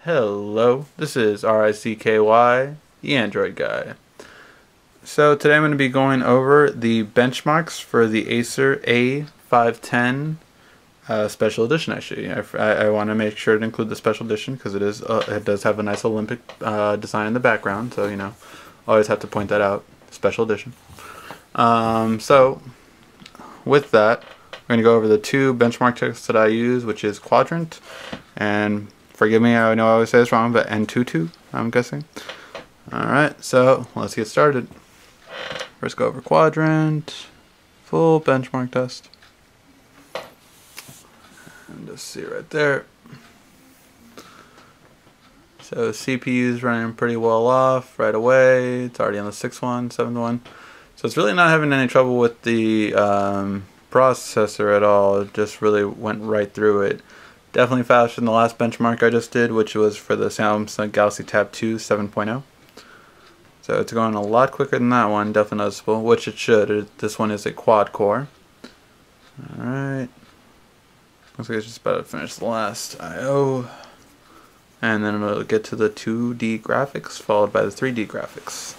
Hello, this is RICKY, the Android guy. So today I'm going to be going over the benchmarks for the Acer A510 Special Edition. Actually, I want to make sure to include the Special Edition because it does have a nice Olympic design in the background. So always have to point that out. Special Edition. So with that, we're going to go over the two benchmark tests that I use, which is Quadrant and, forgive me, I know I always say this wrong, but Antutu, I'm guessing. Alright, so let's get started. First go over Quadrant, full benchmark test. And just see right there. So CPU is running pretty well off right away. It's already on the 6th one, 7th one. So it's really not having any trouble with the processor at all. It just really went right through it. Definitely faster than the last benchmark I just did, which was for the Samsung Galaxy Tab 2 7.0. So it's going a lot quicker than that one, definitely noticeable, which it should. This one is a quad core. Alright. Looks like it's just about to finish the last I/O. And then it'll get to the 2D graphics, followed by the 3D graphics.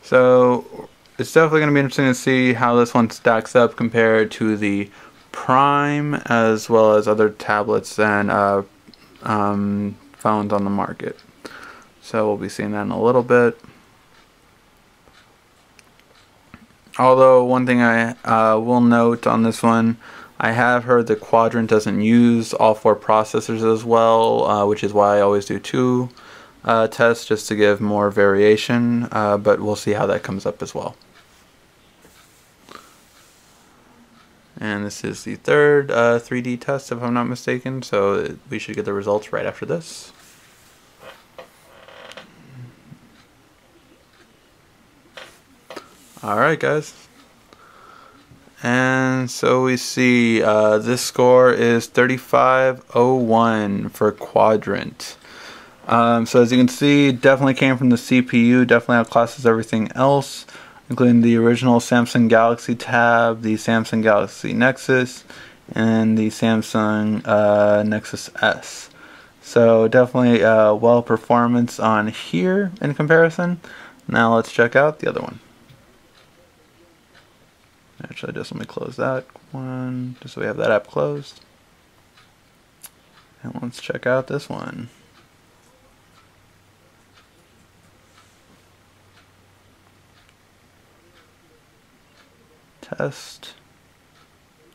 So it's definitely going to be interesting to see how this one stacks up compared to the Prime, as well as other tablets and phones on the market. So we'll be seeing that in a little bit. Although one thing I will note on this one, I have heard the Quadrant doesn't use all 4 processors as well, which is why I always do 2 tests just to give more variation, but we'll see how that comes up as well. And this is the third 3D test, if I'm not mistaken, so we should get the results right after this. Alright guys, and so we see this score is 3501 for Quadrant. So as you can see, definitely came from the CPU, definitely outclasses everything else, including the original Samsung Galaxy Tab, the Samsung Galaxy Nexus, and the Samsung Nexus S. So definitely well performance on here in comparison. Now let's check out the other one. Actually, just let me close that one, just so we have that app closed. And let's check out this one. Test,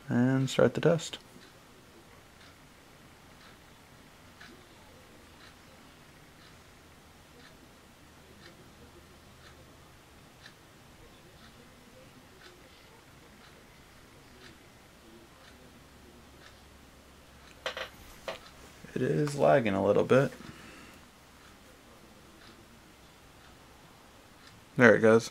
and start the test. It is lagging a little bit. There it goes.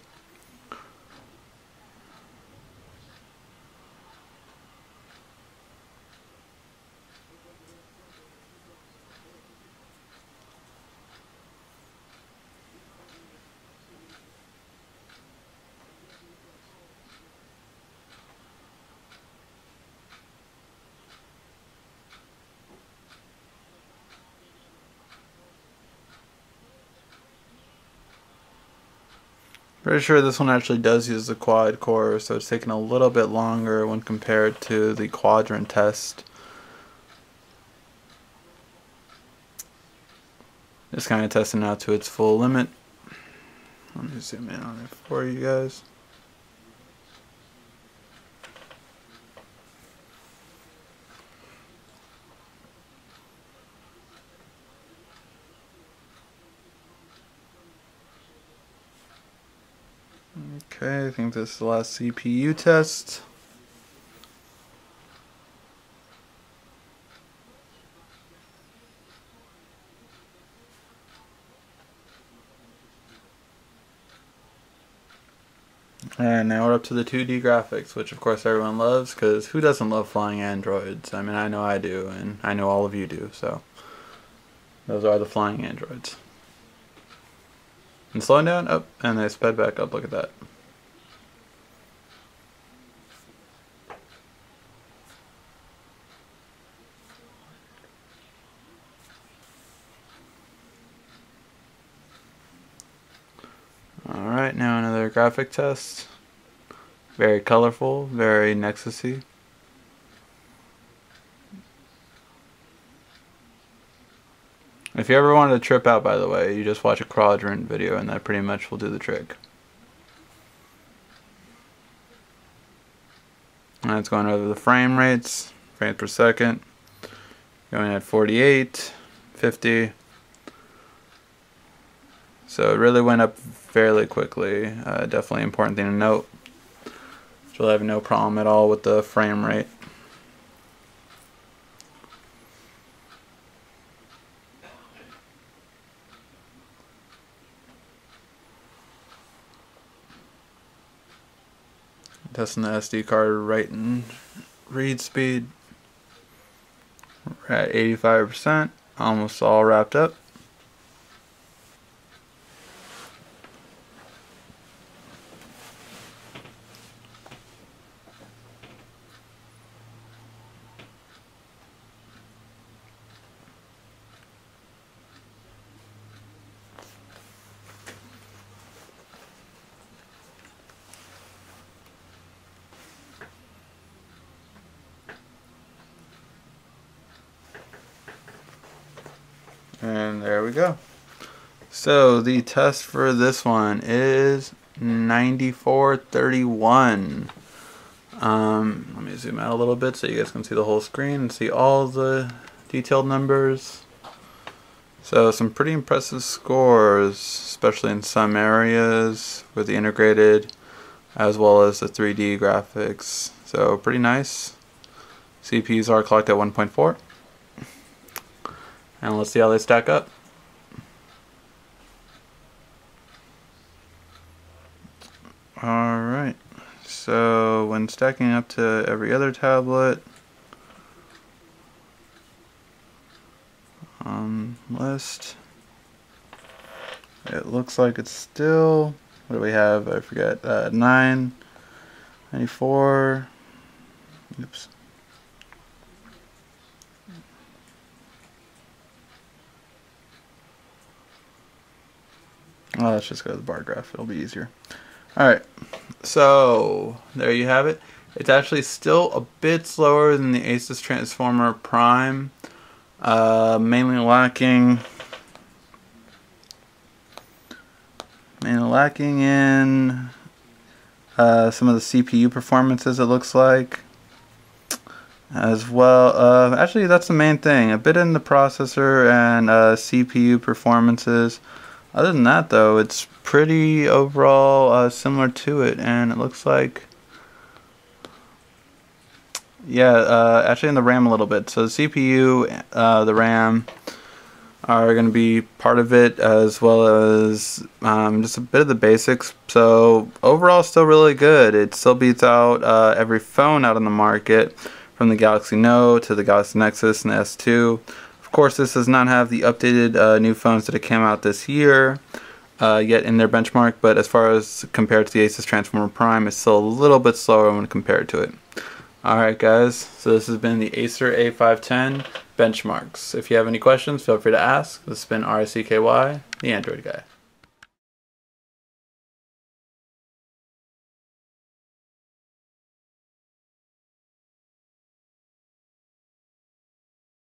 Pretty sure this one actually does use the quad core, so it's taking a little bit longer when compared to the Quadrant test. Just kind of testing out to its full limit. Let me zoom in on it for you guys. Okay, I think this is the last CPU test. And now we're up to the 2D graphics, which of course everyone loves, because who doesn't love flying androids? I mean, I know I do, and I know all of you do, so those are the flying androids. And slowing down, up, and they sped back up, look at that. another graphic test. Very colorful, very Nexus-y. If you ever wanted to trip out, by the way, you just watch a quadrant video and that pretty much will do the trick. And it's going over the frame rates, frames per second, going at 48, 50. So it really went up fairly quickly. Definitely important thing to note. You'll have no problem at all with the frame rate. Testing the SD card write and read speed. We're at 85%, almost all wrapped up. And there we go. So the test for this one is 9431. Let me zoom out a little bit so you guys can see the whole screen and see all the detailed numbers. So some pretty impressive scores, especially in some areas with the integrated as well as the 3D graphics. So pretty nice. CPUs are clocked at 1.4. And let's see how they stack up. Alright, so when stacking up to every other tablet on list, it looks like it's still, what do we have? I forget, 994. Oops. Oh, let's just go to the bar graph. It'll be easier. Alright, so there you have it. It's actually still a bit slower than the Asus Transformer Prime. Mainly lacking in some of the CPU performances, it looks like. As well, actually that's the main thing. A bit in the processor and CPU performances. Other than that, though, it's pretty overall similar to it, and it looks like, yeah, actually in the RAM a little bit. So the CPU, the RAM are going to be part of it, as well as just a bit of the basics. So overall, still really good. It still beats out every phone out on the market, from the Galaxy Note to the Galaxy Nexus and the S2. Of course, this does not have the updated new phones that came out this year yet in their benchmark, but as far as compared to the Asus Transformer Prime, it's still a little bit slower when compared to it. Alright guys, so this has been the Acer A510 benchmarks. If you have any questions, feel free to ask. This has been RICKY, the Android Guy.